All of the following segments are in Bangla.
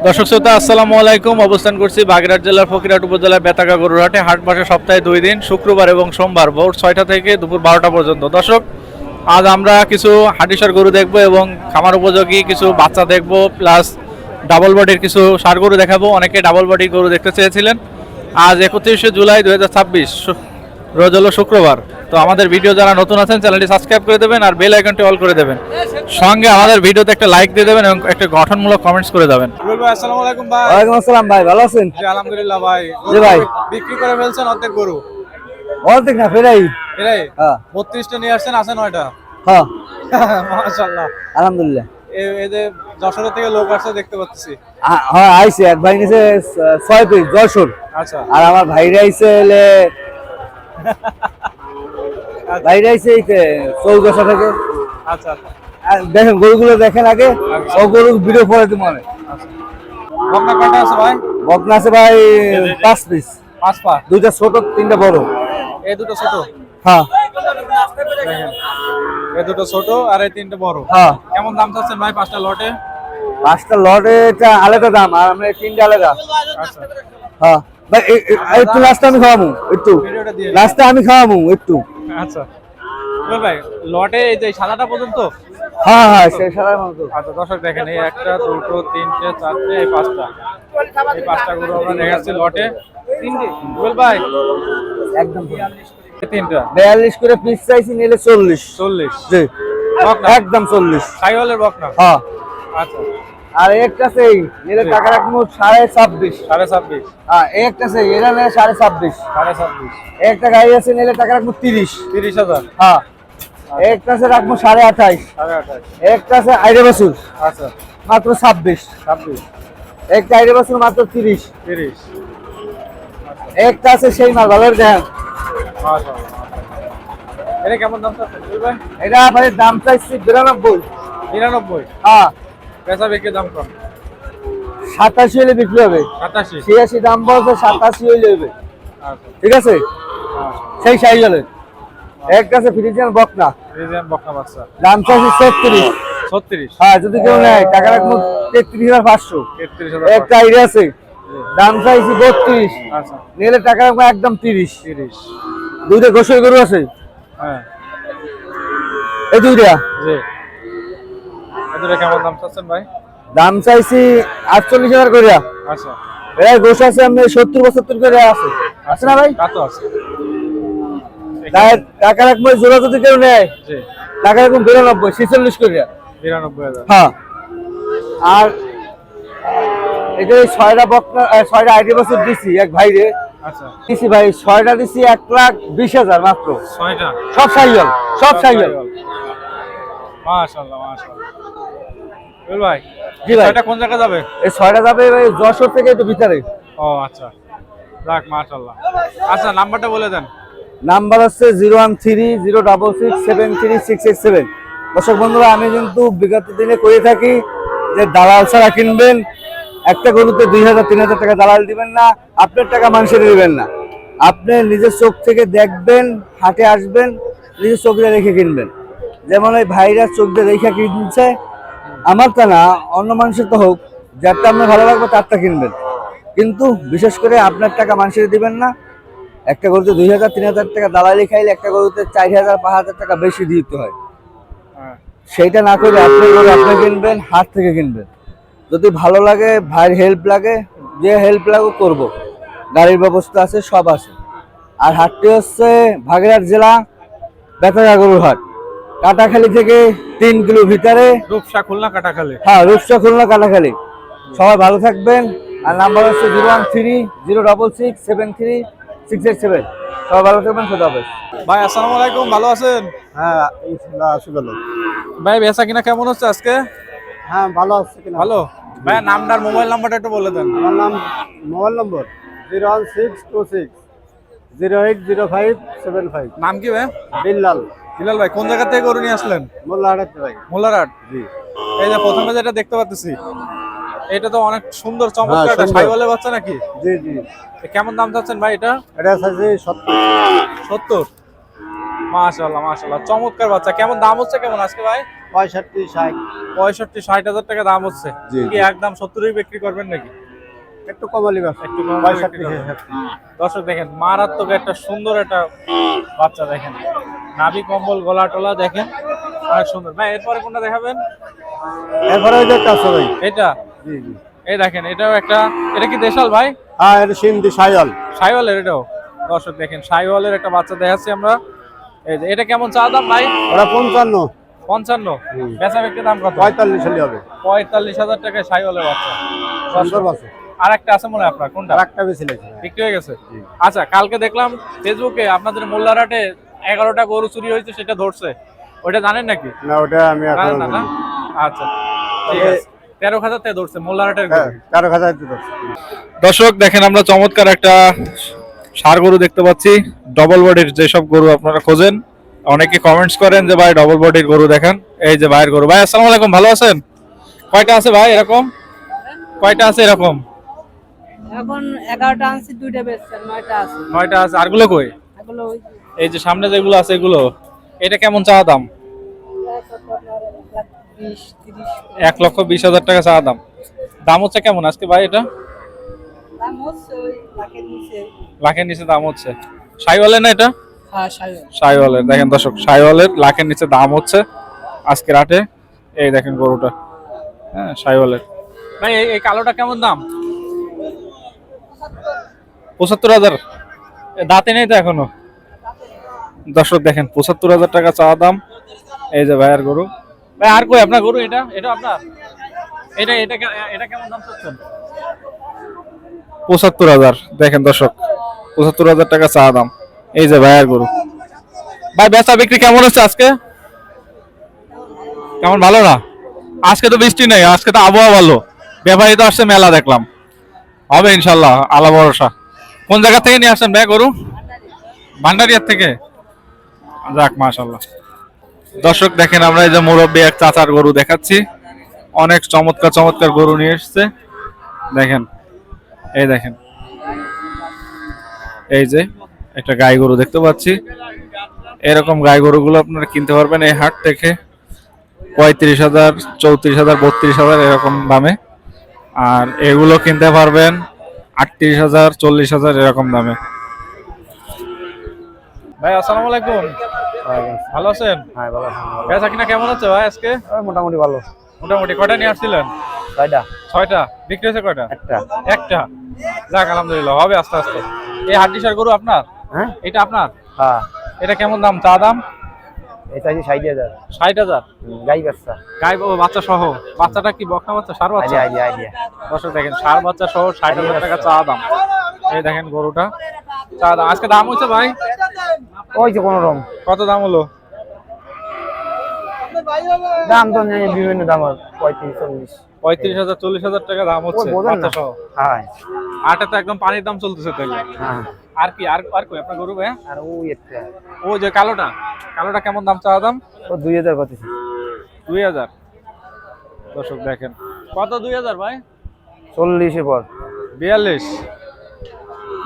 দর্শক শ্রোতা আসসালামু আলাইকুম। অবস্থান করছি বাগেরহাট জেলার ফকিরহাট উপজেলার বেতাগা গরুর হাটে। হাট বসে সপ্তাহে 2 দিন, শুক্রবার এবং সোমবার ভোর 6টা থেকে দুপুর 12টা পর্যন্ত। দর্শক, আজ আমরা কিছু হাটিসার গরু দেখব এবং খামার উপযোগী কিছু বাচ্চা দেখব, প্লাস ডাবল বডির কিছু ষাঁড় গরু দেখাবো। অনেকে ডাবল বডির গরু দেখতে চেয়েছিলেন। আজ 31শে জুলাই 2026, রোজ হলো শুক্রবার। তো আমাদের ভিডিও যারা নতুন আছেন চ্যানেলটি সাবস্ক্রাইব করে দেবেন আর বেল আইকনটি অল করে দেবেন। সঙ্গে আমাদের ভিডিওতে একটা লাইক দিয়ে দেবেন এবং একটা গঠনমূলক কমেন্টস করে দেবেন। ভাই আসসালামু আলাইকুম ভাই। ওয়ালাইকুম আসসালাম ভাই, ভালো আছেন? জি আলহামদুলিল্লাহ ভাই। জি ভাই। বিক্রি করে ফেলছেন অর্ধেক গরু? অর্ধেক না, ফেরাই। এরাই হ্যাঁ 32টা নিয়ে আসছেন, আছে 9টা। হ্যাঁ মাশাআল্লাহ। আলহামদুলিল্লাহ। এই যে যশোর থেকে লোক আসছে দেখতে পাচ্ছি। হ্যাঁ আইছে, এক ভাই নিছে 6 পিস যশোর। আচ্ছা আর আমার ভাইরা আইছে হলে ভাইরা আইছে চৌগাছা থেকে। আচ্ছা আর দেখেন গরুগুলো দেখেন আগে, ও গরু ভিডিও পরে তো মনে। বকনা কয়টা আছে ভাই? বকনা আছে ভাই 5 পিস, 5 পা। দুইটা ছোট, তিনটা বড়। এই দুটো ছোট, হ্যাঁ দেখেন এই দুটো ছোট আর এই তিনটে বড়। হ্যাঁ। কেমন দাম চাচ্ছেন ভাই 5টা লটে? 5টা লটে এটা আলাদা দাম, আর আমরা 3টা আলাদা। আচ্ছা হ্যাঁ ভাই, একটু লাস্টে আমি খাওয়াবো, একটু ভিডিওটা দিয়ে দিন। লাস্টে আমি খাওয়াবো একটু। আচ্ছা বল ভাই, লটে এই যে সাদাটা পর্যন্ত? হ্যাঁ হ্যাঁ, সেই সারার মতো। আচ্ছা দর্শক দেখেন, এই একটা দুটো তিনটে চারটে এই 5টা, এই 5টা গরু আমরা দেখাচ্ছি লটে। তিনটে বল ভাই, একদম এই তিনটা 42 করে পিস চাইছি, নিলে 40। 40। জি বকনা? একদম 40। সাইওয়ালের বকনা? হ্যাঁ। আচ্ছা আর একটা সেই নিলে টাকা রাখবো 26.5। 26.5। হ্যাঁ একটা সেই এরা নেয় 26.5। 26.5। একটা গাড়ি আছে নিলে টাকা রাখবো 30। 30,000। হ্যাঁ একটা আছে রাখবো 28.5। 28,500। একটা আছে আইডে বাসুর, আচ্ছা মাত্র 26। 26। একটা আইডে বাসুর মাত্র 30। 30। একটা আছে সেই মাল ভালো দেখেন। মাশাআল্লাহ। এটা কেমন দাম চাচ্ছেন বল ভাই? এটা ভাই দাম চাইছি 92। 99। হ্যাঁ বেচা বিক্রি দাম কম? 87 হলে বিক্রি হবে। 87। 86 দাম বলছে, 87 হইলে হবে। আচ্ছা ঠিক আছে, সেই সাইজ হলে। একটা আছে ফ্রিজিয়ান বকনা, রিজিয়ান বকনা বাচ্চা, দাম চাইছি 36। 36। হ্যাঁ যদি কেউ নেয় টাকা রাখবো 33,500। 33,000। একটা আইডিয়া আছে, দাম চাইছি 32। আচ্ছা নিলে টাকা রাখবো একদম 30। 30। দুইটা গোসল গরু আছে, হ্যাঁ এই দুইটা জি। এদের কেমন দাম চাচ্ছেন ভাই? দাম চাইছি 48,000 করে। আচ্ছা এই গোস আছে আপনি 70-75 করে আছে, আছে না ভাই? তা তো আছে। তাই টাকা রাখবো জোড়া যদি কেউ নেয় জি টাকা রাখবো 92, 46 করে। 92,000। হ্যাঁ। আর এটা 6টা বকনা, 6টা আইডি বছর দিছি এক ভাইরে। আচ্ছা দিছি ভাই 6টা দিছি 1,20,000 মাত্র। 6টা সব সাইকেল, সব সাইকেল। মাশাআল্লাহ মাশাআল্লাহ। বল ভাই, জি ভাই। 6টা কোন জায়গা যাবে? এই 6টা যাবে ভাই যশোর থেকে একটু ভিতরে। ও আচ্ছা যাক মাশাআল্লাহ। আচ্ছা নাম্বারটা বলে দেন। নাম্বার হচ্ছে 01306673687। দর্শক বন্ধুরা, আমি কিন্তু বিগত দিনে করে থাকি যে দালাল ছাড়া কিনবেন, একটা গরুতে 2,000-3,000 টাকা দালাল দিবেন না, আপনার টাকা মানুষের দিবেন না। আপনি নিজের চোখ থেকে দেখবেন, হাটে আসবেন, নিজের চোখ দিয়ে রেখে কিনবেন। যেমন ওই ভাইরা চোখ দিয়ে রেখে কিনছে, আমার তা না, অন্য মানুষের তো হোক, যারটা আপনার ভালো লাগবে তারটা কিনবেন। কিন্তু বিশেষ করে আপনার টাকা মানুষের দিবেন না। একটা গরুতে 2,000-3,000 টাকা দালালি খাইলে একটা গরুতে 4,000-5,000 টাকা বেশি দিতে হয়। হ্যাঁ সেইটা না করে আপনি গরু আপনি কিনবেন, হাট থেকে কিনবেন। যদি ভালো লাগে, ভাইয়ের হেল্প লাগে, যে হেল্প লাগে করব, গাড়ির ব্যবস্থা আছে, সব আছে। আর হাটটি হচ্ছে বাগেরহাট জেলা বেতাগা গরুর হাট, কাটাখালী থেকে 3 কিলো ভিতরে। রূপসা খুলনা কাটাখালী। হ্যাঁ রূপসা খুলনা কাটাখালী। সবাই ভালো থাকবেন। আর নাম্বার হচ্ছে 013-066-73-687। সবাই ভালো থাকবেন, খোদা হাফেজ। ভাই আসসালামু আলাইকুম, ভালো আছেন? হ্যাঁ ইনশাআল্লাহ আশীর্বাদ। ভাই বেচা কিনা কেমন হচ্ছে আজকে? হ্যাঁ ভালো আছে কিনা? ভালো। ভাই নামটার মোবাইল নাম্বারটা একটু বলে দেন। আমার নাম, মোবাইল নম্বর 01626080575। নাম কি ভাই? বিল্লাল। বিলাল ভাই, কোন জায়গা থেকে গরু নিয়ে আসলেন? মোল্লাহাট ভাই। মোল্লারহাট। জি এই যে প্রথমে যেটা দেখতে পাচ্ছি, এটা তো অনেক সুন্দর চমৎকার, হ্যাঁ, একটা সুন্দর। সাইওয়ালের বাচ্চা নাকি? জি জি। কেমন দাম চাচ্ছেন ভাই এটা? এটা আছে 70। 70। মাশাআল্লাহ মাশাআল্লাহ, চমৎকার বাচ্চা। কেমন দাম হচ্ছে কেমন আজকে ভাই? 65 60 65-60 হাজার টাকা দাম হচ্ছে। জি, কি জি। একদম 70-ই বিক্রি করবেন নাকি? একটু কমালি বাস একটু কম করে বিক্রি করবেন। দর্শক দেখেন মারাত্মক একটা সুন্দর একটা বাচ্চা দেখেন, নাভি কম্বল গলা টলা দেখেন অনেক সুন্দর। ভাই এরপরে কোনটা দেখাবেন? এরপরে ওই যে কাছে ভাই এটা জি জি এই দেখেন, এটাও একটা, এটা কি দেশাল ভাই? হ্যাঁ এটা সিন্ধি সায়াল সাইওয়ালের এটাও। দর্শক দেখেন সাইওয়ালের একটা বাচ্চা দেখাচ্ছি আমরা। এই যে এটা কেমন চা দাম ভাই? ওরা 55 55। বেচা বিক্রি দাম কত? 45 হলে হবে 45,000 টাকায় সাইওয়ালের বাচ্চা। সুন্দর বাসে আর একটা আছে মনে হয় আপনার, কোনটা? একটা বেশি লেগেছে বিক্রি হয়ে গেছে। আচ্ছা, কালকে দেখলাম ফেসবুকে আপনাদের মোল্লারহাটে 11টা গরু চুরি হয়েছে, সেটা ধরছে, ওটা জানেন নাকি? না ওটা আমি এখন জানেন না না? আচ্ছা ঠিক আছে। 13,000 টাকা ধরছে মোল্লারহাটের গরু। 13,000 দিতে দর্শক দেখেন আমরা চমৎকার একটা ষাঁড় গরু দেখতে পাচ্ছি, ডবল বডির। যেসব গরু আপনারা খোঁজেন, অনেকে কমেন্টস করেন যে ভাই ডবল বডির গরু দেখান। এই যে ভাইয়ের গরু। ভাই আসসালামু আলাইকুম, ভালো আছেন? কয়টা আছে ভাই এরকম? কয়টা আছে এরকম? এখন 11টা আনছি, 2টা বেচছেন, 9টা আছে। 9টা আছে। আরগুলো কই? এগুলো ওই এই যে সামনে যেগুলো আছে এগুলো, এটা কেমন চা দাম? 20-30 1,20,000 টাকা চা দাম। দাম হচ্ছে কেমন আজকে ভাই এটা? দাম হচ্ছে ওই লাখের নিচে। লাখের নিচে দাম হচ্ছে। সাইওয়ালের না এটা? হ্যাঁ, সাইওয়াল। সাইওয়ালের। দেখেন দর্শক, সাইওয়ালের লাখের নিচে দাম হচ্ছে আজকে রাতে। এই দেখেন গরুটা, হ্যাঁ সাইওয়ালের। ভাই এই কালোটা কেমন দাম? 75,000। দাঁতে নেই তো এখনো। দর্শক দেখেন 75,000 টাকা চা দাম। এই যে ভাইয়ের গরু। ভাই আর কই আপনার গরু? এটা এটা আপনার? এটা এটা এটা কেমন দাম চাচ্ছেন? 75,000। দেখেন দর্শক 75,000 টাকা চা দাম। এই যে ভাইয়ের গরু। ভাই বেচা বিক্রি কেমন হচ্ছে আজকে? কেমন, ভালো না? আজকে তো বৃষ্টি নেই, আজকে তো আবহাওয়া ভালো। ব্যাপারী তো আসছে, মেলা দেখলাম, হবে ইনশাল্লাহ, আল্লাহ ভরসা। কোন জায়গা থেকে নিয়ে আসছেন ভাই গরু? ভান্ডারিয়ার থেকে। যাক মাশাল্লাহ। দর্শক দেখেন আমরা এই যে মুরব্বী এক চাচার গরু দেখাচ্ছি, অনেক চমৎকার চমৎকার গরু নিয়ে এসছে। দেখেন, এই দেখেন, এই যে একটা গাই গরু দেখতে পাচ্ছি। এরকম গাই গরুগুলো আপনারা কিনতে পারবেন এই হাট থেকে 35,000, 34,000, 32,000 এরকম দামে। আর এগুলো কিনতে পারবেন 38,000, 40,000 এরকম দামে। ভাই আসসালামু আলাইকুম, ভালো আছেন? হ্যাঁ ভালো বেচা কিনা কেমন হচ্ছে ভাই আজকে? মোটামুটি ভালো মোটামুটি। কয়টা নিয়ে আসছিলেন? 6টা 6টা। বিক্রি হয়েছে কয়টা? একটা একটা। যাক আলহামদুলিল্লাহ, হবে আস্তে আস্তে। এই হাড্ডিসার গরু আপনার? হ্যাঁ এটা আপনার? হ্যাঁ এটা কেমন দাম চা দাম? এটা আছে 60,000 60,000। গাই বাচ্চা গাই বাচ্চা সহ? বাচ্চাটা কি বকনা বাচ্চা, ষাঁড় বাচ্চা? আইডিয়া দর্শক দেখেন ষাঁড় বাচ্চা সহ 60,000 টাকা চা দাম। এই দেখেন গরুটা চা দাম। আজকে দাম হচ্ছে ভাই ওই যে কোন রকম কত দাম হলো? দাম তো নেই, বিভিন্ন দাম 35 35,000, 40,000 টাকা দাম হচ্ছে বাচ্চা সহ। হ্যাঁ আটা তো একদম পানির দাম চলতেছে তাহলে। হ্যাঁ আর কি আর আর কই আপনার গরু ভাই? আর ওই একটা ও যে কালোটা, কালোটা কেমন দাম চা দাম? ও 2000 কত 2,000। দর্শক দেখেন কত 2,000 ভাই? 40 এর পর 42।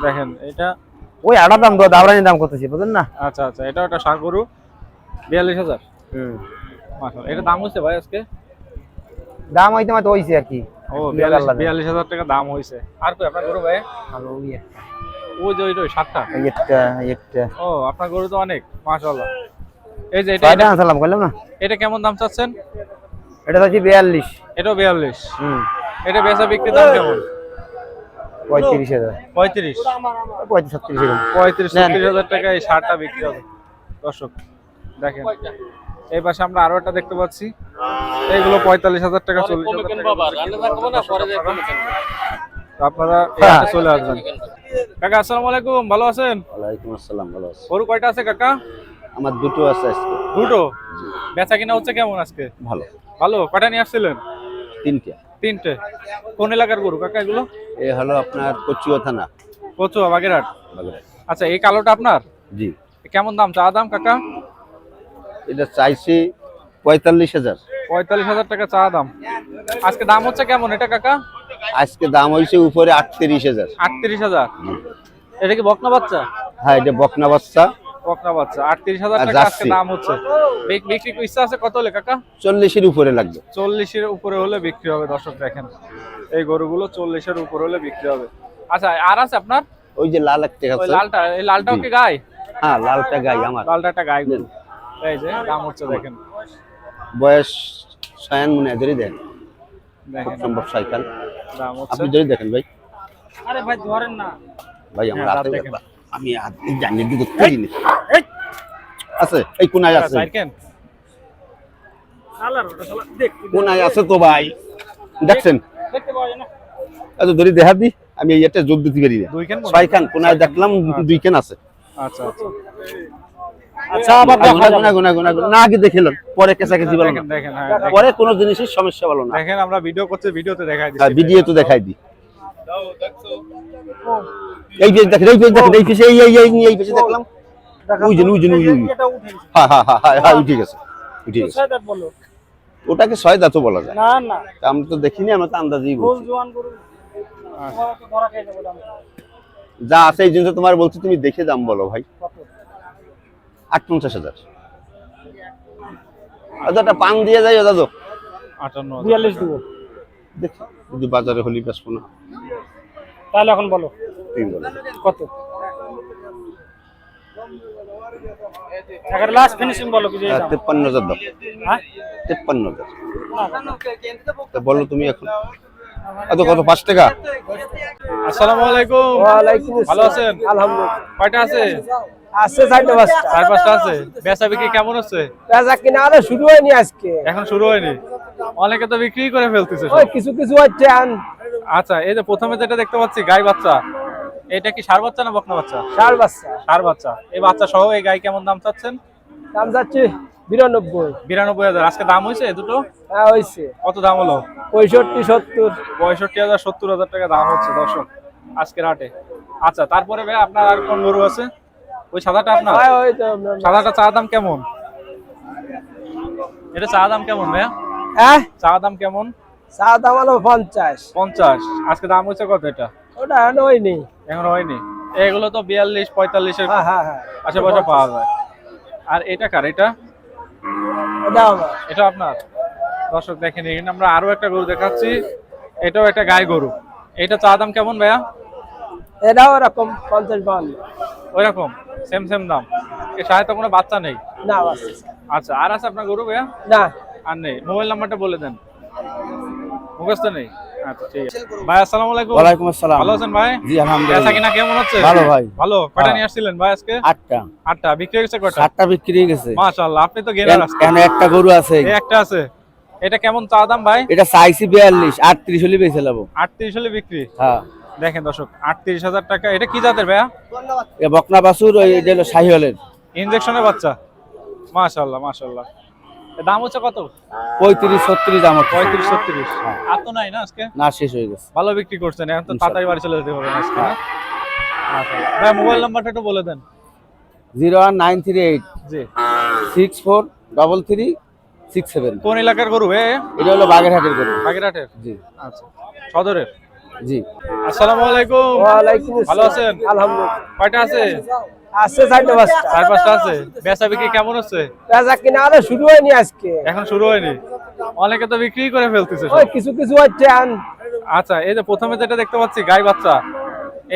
দেখেন এটা। ওই আড়া দাম দাবরানির দাম কত বুঝেন না? আচ্ছা আচ্ছা, এটা একটা ষাঁড় গরু 42,000। মাশাআল্লাহ। এটা দাম হচ্ছে ভাই আজকে? দাম হইতে মাত্র হইছে আর কি। ও 42,000 টাকা দাম হয়েছে। আর কই আপনার গরু ভাই? আর ওই একটা ওই যে ওই সাতটা। একটা ও আপনার গরু তো অনেক, মাশাআল্লাহ। এই যে এটা ছয়টা আনসালাম কইলাম না, এটা কেমন দাম চাচ্ছেন? এটা হচ্ছে 42 এটাও 42। হুম এটা বেচা বিক্রি দাম কেমন? 35,000 35। 35-36 এরকম 35-36,000 টাকা এই সারটা বিক্রি হবে। দর্শক দেখেন এই পাশে আমরা আরো একটা দেখতে পাচ্ছি, এইগুলো 45,000 টাকা, 40,000 টাকা। তো আপনারা এই হাটে চলে আসবেন। কাকা আসসালামু আলাইকুম, ভালো আছেন? ওয়ালাইকুম আসসালাম, ভালো আছি। গরু কয়টা আছে কাকা? আমার দুটো আছে আজকে। দুটো। বেচা কিনা হচ্ছে কেমন আজকে? ভালো। ভালো। কয়টা নিয়ে আসছিলেন? তিনটা। তিনটে। কোন এলাকার গরু কাকা এগুলো? এই হলো আপনার কচুয়া থানা, কচুয়া, বাগেরহাট। বাগেরহাট। আচ্ছা, এই কালোটা আপনার? জি। কেমন দাম চা দাম কাকা? এটা চাইছি 45,000। 45,000 টাকা চা দাম। আজকে দাম হচ্ছে কেমন এটা কাকা? আজকে দাম হইছে উপরে 38,000। 38,000। এটা কি বকনা বাচ্চা? হ্যাঁ, এটা বকনা বাচ্চা। ও বকনা বাচ্চা 38,000 আর টাকা আজকে জার্সি। দাম হচ্ছে। বিক্রি কি ইচ্ছা আছে কত হলে কাকা? 40-এর উপরে লাগবে। 40-এর উপরে হলে বিক্রি হবে। দর্শক দেখেন এই গরুগুলো 40-এর উপরে হলে বিক্রি হবে। আচ্ছা আর আছে আপনার ওই যে লাল একটা ওই আছে, লালটা, এই লালটাও জি। কি গাই? হ্যাঁ লালটা গাই আমার। লালটা একটা গাই গরু। এই যে দাম হচ্ছে দেখেন বয়স 6 মনে ধরে দেন, খুব দেখেন সম্ভব সাইকেল। দাম হচ্ছে। আপনি ধরে দেখেন ভাই। আরে ভাই ধরেন না। ভাই আমার হ্যাঁ, হাতে দাঁত দেখেন। আমি হাতে জানি দিতে পারি না। আছে এই কোনায় আছে, সাইকেল কোনায় আছে তো ভাই, দেখছেন? দেখতে পাওয়া যায় না। এত ধরে দেখা দি, আমি এই এটা যোগ দিতে পারি না। দুই কেন? 6 খান কোনায় দেখলাম 2 খান আছে। আচ্ছা আচ্ছা আচ্ছা আবার গুনা না আগে দেখিলেন, পরে কেঁচাকেচি বলো না। দেখেন দেখেন হ্যাঁ দেখেন। পরে কোনো জিনিসের সমস্যা বলো না। দেখেন আমরা ভিডিও করতে, ভিডিওতে দেখাই আর দিচ্ছি। ভিডিও তো দেখাই দি। এই যে দেখেন, এই যে দেখেন, এই পিছে এই পিছে দেখলাম। ওই যে হ্যাঁ হ্যাঁ হ্যাঁ হ্যাঁ উঠে গেছে, উঠে গেছে। ছয় দাঁত বলো। ওটাকে 6 দাঁতও বলা যায়। না না আমরা তো দেখিনি, আমরা তো আন্দাজেই ফুল বলছি। জোয়ান গরু। তোমার তো ধরা খেয়ে যাবো দাম। যা আছে এই জিনিস তোমার বলছি, তুমি দেখে দাম বলো ভাই। কত? 58,000। একটা পান দিয়ে যাই দাদু, 58,000 42 দিব। দেখি যদি বাজারে হলি বেসবো না। তাহলে এখন বলো তুমি বলো কত? টাকার লাস্ট ফিনিশিং বলো কি যে দাম? 53,000 দাও। হ্যাঁ 53,000 তা বলো তুমি এখন। এত কত 5 টাকা? আসসালামু আলাইকুম। ওয়ালাইকুম ভালো আছেন? আলহামদুলিল্লাহ। কয়টা আছে? আছে 4-5টা। 4-5টা আছে। বেচা বিক্রি কেমন হচ্ছে? বেচা কিনা আরে শুরু হয়নি আজকে। এখন শুরু হয়নি। অনেকে তো বিক্রি করে ফেলতেছে সব। ওই কিছু কিছু হচ্ছে আন আচ্ছা এই যে প্রথমে যেটা দেখতে পাচ্ছি গাই বাচ্চা, এটা কি ষাঁড় বাচ্চা না বকনা বাচ্চা? ষাঁড় বাচ্চা। ষাঁড় বাচ্চা। এই বাচ্চা সহ এই গাই কেমন দাম চাচ্ছেন? দাম যাচ্ছে 92। 92,000। আজকে দাম হয়েছে দুটো? হ্যাঁ হইছে। কত দাম হলো? 65-70। 65,000 70,000 টাকা দাম হচ্ছে দর্শক আজকের হাটে। আচ্ছা তারপরে ভাই আপনার আর কোন গরু আছে? ওই সাদাটা আপনার? হ্যাঁ ওই তো সাদাটা চা দাম কেমন? এটা চা দাম কেমন ভাইয়া? হ্যাঁ চা দাম কেমন? চা দাম হলো 50। 50। আজকে দাম হচ্ছে কত এটা? ওটা এখন হয়নি। এখন হয়নি। এগুলো তো 42 45 এর হ্যাঁ হ্যাঁ হ্যাঁ আশেপাশে পাওয়া যায়। আর এটা কার? এটা এটা আমার। এটা আপনার? দর্শক দেখেন এখানে আমরা আরো একটা গরু দেখাচ্ছি, এটাও একটা গাই গরু। এটা চা দাম কেমন ভাইয়া? এটাও এরকম 50-52। ওই রকম সেম সেম দাম। এর সাথে তো কোনো বাচ্চা নেই। না বাচ্চা। আচ্ছা আর আছে আপনার গরু ভাইয়া? না আর নেই। মোবাইল নাম্বারটা বলে দেন। মুখস্থ নেই? আচ্ছা ঠিক আছে ভাই। আসসালামু আলাইকুম। ওয়ালাইকুম আসসালাম। ভালো আছেন ভাই? জি আলহামদুলিল্লাহ। বেচা কিনা কেমন হচ্ছে? ভালো ভাই। ভালো। কয়টা হ্যাঁ। নিয়ে আসছিলেন ভাই আজকে? 8টা। 8টা। বিক্রি হয়ে গেছে কয়টা? 7টা বিক্রি হয়ে গেছে। মাশাআল্লাহ আপনি তো গেনার আজকে। এখানে একটা গরু আছে, এই একটা আছে। এটা কেমন চা দাম ভাই? এটা চাইছি 42, 38 হলে বেচে লাবো। 38 হলে বিক্রি। হ্যাঁ দেখেন দর্শক 38,000 টাকা। এটা কি জাতের ভাইয়া? এ বকনা বাছুর, ওই এটা হলো শাহিওয়ালের। ইনজেকশনের বাচ্চা। মাশাআল্লাহ মাশাআল্লাহ। এর দাম হচ্ছে কত? 35-36 দাম হচ্ছে। 35-36। আর তো নাই না আজকে? না শেষ হয়ে গেছে। ভালো বিক্রি করছেন। এখন তো ইনশাআল্লাহ। তাড়াতাড়ি বাড়ি চলে যেতে হবে আজকে না? আচ্ছা ভাই মোবাইল নাম্বারটা একটু বলে দেন। 01938 জি। 643367। কোন এলাকার গরু এ? এটা হলো বাগেরহাটের গরু। বাগেরহাটের? জি আচ্ছা সদরের? জি। আসসালামু আলাইকুম। ওয়ালাইকুম আসসালাম। ভালো আছেন? আলহামদুলিল্লাহ। কয়টা আছে? আছে 4-5টা। 4-5টা আছে। বেচা বিক্রি কেমন হচ্ছে? বেচা কিনা আরে শুরু হয়নি আজকে। এখন শুরু হয়নি। অনেকে তো বিক্রি করে ফেলতেছে সব। ওই কিছু কিছু হচ্ছে আন আচ্ছা এই যে প্রথমে যেটা দেখতে পাচ্ছি গাই বাচ্চা,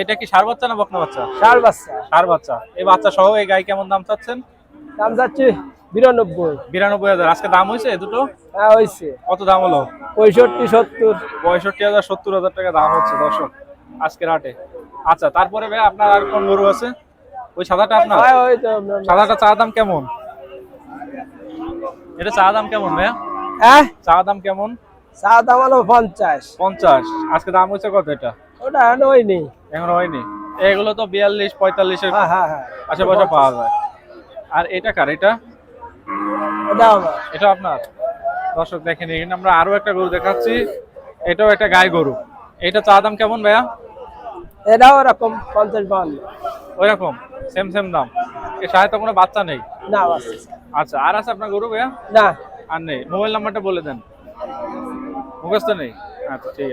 এটা কি ষাঁড় বাচ্চা না বকনা বাচ্চা? ষাঁড় বাচ্চা। ষাঁড় বাচ্চা। এই বাচ্চা সহ এই গাই কেমন দাম চাচ্ছেন? দাম যাচ্ছে 92। 92,000। আজকে দাম হয়েছে দুটো? হ্যাঁ হইছে। কত দাম হলো? 65-70। 65,000 70,000 টাকা দাম হচ্ছে দর্শক আজকের হাটে। আচ্ছা তারপরে ভাই আপনার আর কোন গরু আছে? ওই সাদাটা আপনার? হ্যাঁ ওই তো সাদাটা চা দাম কেমন? এটা চা দাম কেমন ভাইয়া? হ্যাঁ চা দাম কেমন? চা দাম হলো 50। 50। আজকে দাম হচ্ছে কত এটা? ওটা এখন হয়নি। এখন হয়নি। এগুলো তো 42 45 এর হ্যাঁ হ্যাঁ হ্যাঁ আশেপাশে পাওয়া যায়। আর এটা কার? এটা এটা আমার। এটা আপনার? দর্শক দেখেন এখানে আমরা আরো একটা গরু দেখাচ্ছি, এটাও একটা গাই গরু। এটা চা দাম কেমন ভাইয়া? এটাও এরকম 50-52। ওই রকম সেম সেম দাম। এর সাথে তো কোনো বাচ্চা নেই। না বাচ্চা। আচ্ছা আর আছে আপনার গরু ভাইয়া? না আর নেই। মোবাইল নাম্বারটা বলে দেন। মুখস্থ নেই? আচ্ছা ঠিক আছে।